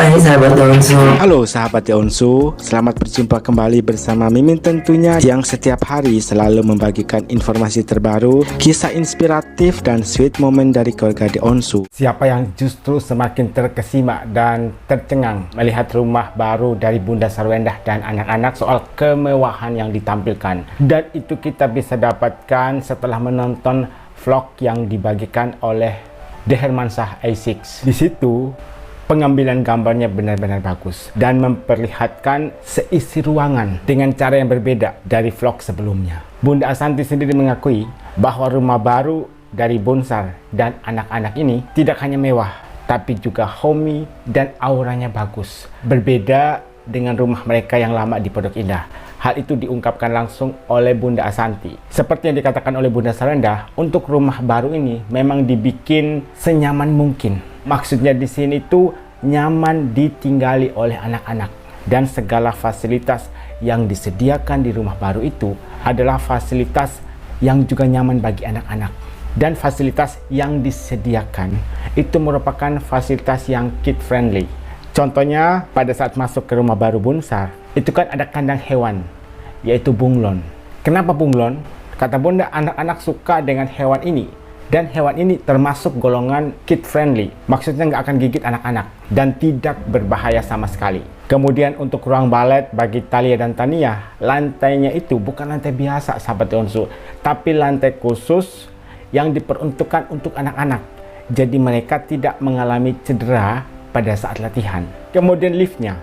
Hai sahabat Onsu. Halo sahabat Onsu, selamat berjumpa kembali bersama Mimin tentunya yang setiap hari selalu membagikan informasi terbaru, kisah inspiratif dan sweet moment dari keluarga di Onsu. Siapa yang justru semakin terkesima dan tercengang melihat rumah baru dari Bunda Sarwendah dan anak-anak soal kemewahan yang ditampilkan. Dan itu kita bisa dapatkan setelah menonton vlog yang dibagikan oleh The Hermansyah A6. Di situ pengambilan gambarnya benar-benar bagus dan memperlihatkan seisi ruangan dengan cara yang berbeda dari vlog sebelumnya. Bunda Asanti sendiri mengakui bahwa rumah baru dari Bonsar dan anak-anak ini tidak hanya mewah, tapi juga homey dan auranya bagus. Berbeda dengan rumah mereka yang lama di Pondok Indah. Hal itu diungkapkan langsung oleh Bunda Asanti. Seperti yang dikatakan oleh Bunda Sarwendah, untuk rumah baru ini memang dibikin senyaman mungkin. Maksudnya di sini tuh nyaman ditinggali oleh anak-anak, dan segala fasilitas yang disediakan di rumah baru itu adalah fasilitas yang juga nyaman bagi anak-anak. Dan fasilitas yang disediakan itu merupakan fasilitas yang kid friendly. Contohnya pada saat masuk ke rumah baru Bonsar, itu kan ada kandang hewan, yaitu bunglon. Kenapa bunglon? Kata Bunda, anak-anak suka dengan hewan ini. Dan hewan ini termasuk golongan kid friendly. Maksudnya nggak akan gigit anak-anak dan tidak berbahaya sama sekali. Kemudian untuk ruang balet bagi Thalia dan Tania, lantainya itu bukan lantai biasa sahabat Onsu, tapi lantai khusus yang diperuntukkan untuk anak-anak. Jadi mereka tidak mengalami cedera pada saat latihan. Kemudian liftnya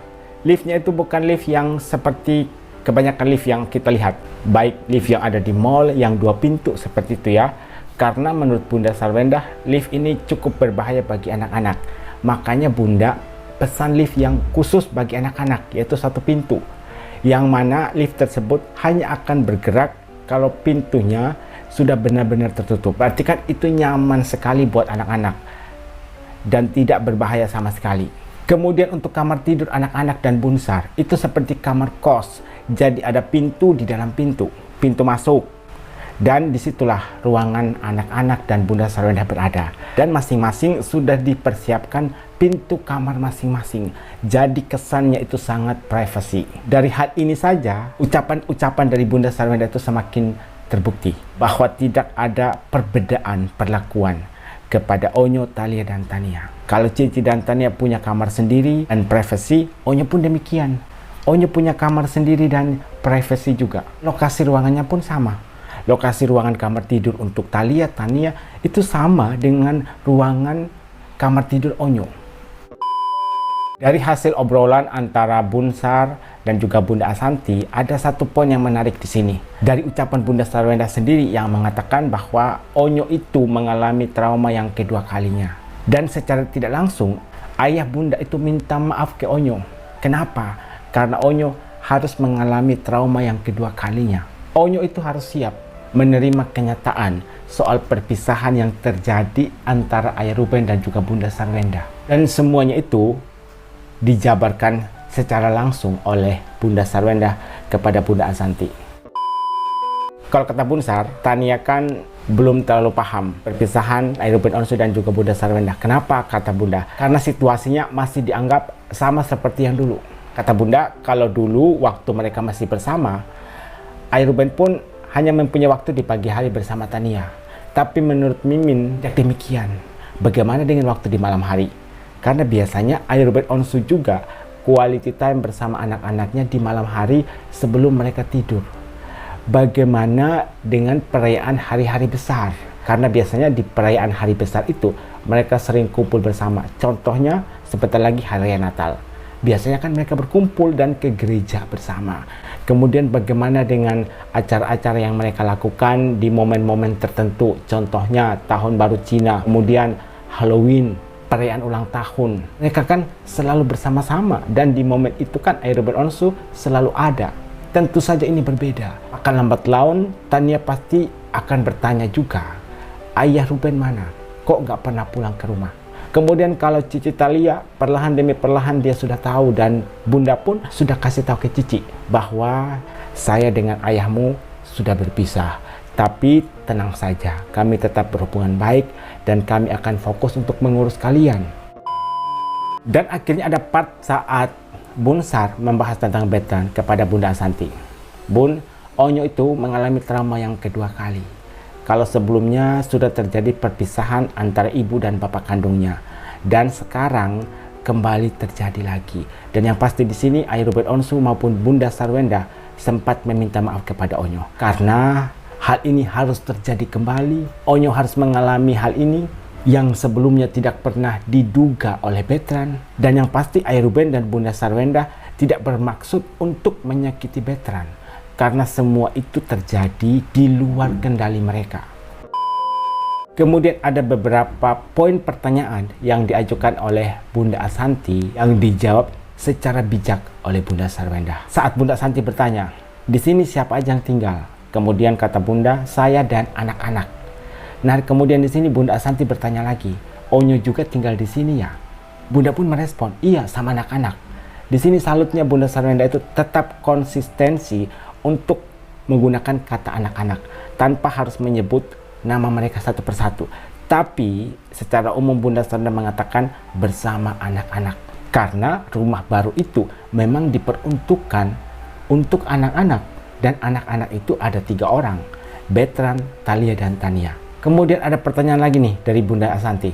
itu bukan lift yang seperti kebanyakan lift yang kita lihat, baik lift yang ada di mall yang 2 pintu seperti itu ya. Karena menurut Bunda Sarwendah, lift ini cukup berbahaya bagi anak-anak. Makanya Bunda pesan lift yang khusus bagi anak-anak, yaitu 1 pintu. Yang mana lift tersebut hanya akan bergerak kalau pintunya sudah benar-benar tertutup. Berarti kan itu nyaman sekali buat anak-anak dan tidak berbahaya sama sekali. Kemudian untuk kamar tidur anak-anak dan Bonsar, itu seperti kamar kos. Jadi ada pintu di dalam pintu masuk. Dan disitulah ruangan anak-anak dan Bunda Sarwendah berada. Dan masing-masing sudah dipersiapkan pintu kamar masing-masing. Jadi kesannya itu sangat privasi. Dari hal ini saja, ucapan-ucapan dari Bunda Sarwendah itu semakin terbukti bahwa tidak ada perbedaan perlakuan kepada Onyo, Thalia, dan Tania. Kalau Cici dan Tania punya kamar sendiri dan privasi, Onyo pun demikian. Onyo punya kamar sendiri dan privasi juga. Lokasi ruangannya pun sama. Lokasi ruangan kamar tidur untuk Thalia, Tania itu sama dengan ruangan kamar tidur Onyo. Dari hasil obrolan antara Bonsar dan juga Bunda Asanti, ada satu poin yang menarik di sini. Dari ucapan Bunda Sarwendah sendiri yang mengatakan bahwa Onyo itu mengalami trauma yang kedua kalinya. Dan secara tidak langsung, ayah Bunda itu minta maaf ke Onyo. Kenapa? Karena Onyo harus mengalami trauma yang kedua kalinya. Onyo itu harus siap menerima kenyataan soal perpisahan yang terjadi antara Ayah Ruben dan juga Bunda Sarwendah. Dan semuanya itu dijabarkan secara langsung oleh Bunda Sarwendah kepada Bunda Asanti. Kalau kata Bonsar, Tania kan belum terlalu paham perpisahan Ayah Ruben Onsu dan juga Bunda Sarwendah. Kenapa? Kata Bunda, karena situasinya masih dianggap sama seperti yang dulu. Kata Bunda, kalau dulu waktu mereka masih bersama, Ayah Ruben pun hanya mempunyai waktu di pagi hari bersama Tania. Tapi menurut Mimin tidak demikian. Bagaimana dengan waktu di malam hari? Karena biasanya Ayah Ruben Onsu juga quality time bersama anak-anaknya di malam hari sebelum mereka tidur. Bagaimana dengan perayaan hari-hari besar? Karena biasanya di perayaan hari besar itu mereka sering kumpul bersama. Contohnya sebentar lagi hari raya Natal. Biasanya kan mereka berkumpul dan ke gereja bersama. Kemudian bagaimana dengan acara-acara yang mereka lakukan di momen-momen tertentu. Contohnya Tahun Baru Cina, kemudian Halloween, perayaan ulang tahun. Mereka kan selalu bersama-sama. Dan di momen itu kan Ayah Ruben Onsu selalu ada. Tentu saja ini berbeda. Akan lambat laun, Tania pasti akan bertanya juga, Ayah Ruben mana? Kok nggak pernah pulang ke rumah? Kemudian kalau Cici Thalia, perlahan demi perlahan dia sudah tahu, dan Bunda pun sudah kasih tahu ke Cici bahwa saya dengan ayahmu sudah berpisah. Tapi tenang saja, kami tetap berhubungan baik dan kami akan fokus untuk mengurus kalian. Dan akhirnya ada part saat Bun Sar membahas tentang Betran kepada Bunda Asanti. Bun, Onyo itu mengalami trauma yang kedua kali. Kalau sebelumnya sudah terjadi perpisahan antara ibu dan bapak kandungnya, dan sekarang kembali terjadi lagi. Dan yang pasti di sini Ayah Ruben Onsu maupun Bunda Sarwenda sempat meminta maaf kepada Onyo karena hal ini harus terjadi kembali. Onyo harus mengalami hal ini yang sebelumnya tidak pernah diduga oleh Betran. Dan yang pasti Ayah Ruben dan Bunda Sarwenda tidak bermaksud untuk menyakiti Betran karena semua itu terjadi di luar kendali mereka. Kemudian ada beberapa poin pertanyaan yang diajukan oleh Bunda Asanti yang dijawab secara bijak oleh Bunda Sarwenda. Saat Bunda Asanti bertanya, "Di sini siapa aja yang tinggal?" Kemudian kata Bunda, "Saya dan anak-anak." Nah, kemudian di sini Bunda Asanti bertanya lagi, "Onyo juga tinggal di sini ya?" Bunda pun merespon, "Iya, sama anak-anak." Di sini salutnya Bunda Sarwenda itu tetap konsistensi untuk menggunakan kata anak-anak tanpa harus menyebut nama mereka satu persatu. Tapi secara umum Bunda Sarwenda mengatakan bersama anak-anak. Karena rumah baru itu memang diperuntukkan untuk anak-anak. Dan anak-anak itu ada 3 orang. Betran, Thalia, dan Tania. Kemudian ada pertanyaan lagi nih dari Bunda Asanti.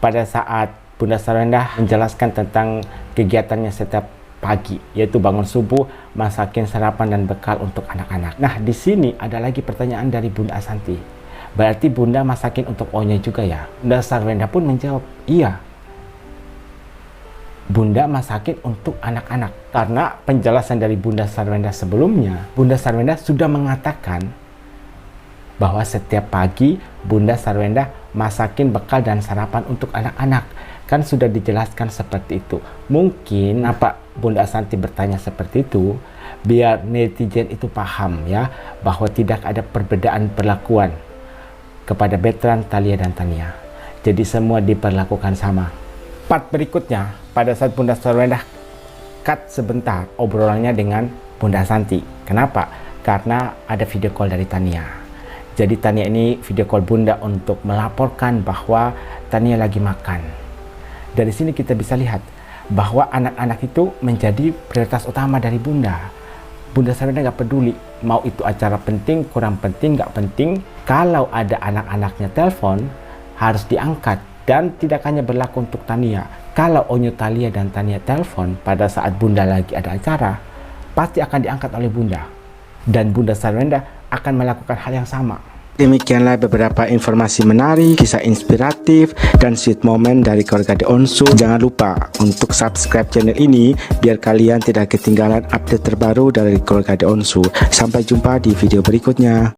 Pada saat Bunda Sarwenda menjelaskan tentang kegiatannya setiap pagi, yaitu bangun subuh, masakin sarapan dan bekal untuk anak-anak. Nah, di sini ada lagi pertanyaan dari Bunda Asanti. Berarti Bunda masakin untuk Onyo juga ya? Bunda Sarwenda pun menjawab, "Iya. Bunda masakin untuk anak-anak." Karena penjelasan dari Bunda Sarwenda sebelumnya, Bunda Sarwenda sudah mengatakan bahwa setiap pagi Bunda Sarwenda masakin bekal dan sarapan untuk anak-anak. Kan sudah dijelaskan seperti itu. Mungkin apa Bunda Asanti bertanya seperti itu biar netizen itu paham ya bahwa tidak ada perbedaan perlakuan kepada Betran, Thalia, dan Tania. Jadi semua diperlakukan sama. Part berikutnya, pada saat Bunda Sarwenda cut sebentar obrolannya dengan Bunda Asanti. Kenapa? Karena ada video call dari Tania. Jadi Tania ini video call Bunda untuk melaporkan bahwa Tania lagi makan. Dari sini kita bisa lihat bahwa anak-anak itu menjadi prioritas utama dari Bunda. Bunda Sarwenda nggak peduli mau itu acara penting, kurang penting, nggak penting. Kalau ada anak-anaknya telepon harus diangkat. Dan tidak hanya berlaku untuk Tania. Kalau Onyo, Thalia, dan Tania telepon pada saat Bunda lagi ada acara, pasti akan diangkat oleh Bunda. Dan Bunda Sarwenda akan melakukan hal yang sama. Demikianlah beberapa informasi menarik, kisah inspiratif, dan sweet moment dari keluarga The Onsu. Jangan lupa untuk subscribe channel ini biar kalian tidak ketinggalan update terbaru dari keluarga The Onsu. Sampai jumpa di video berikutnya.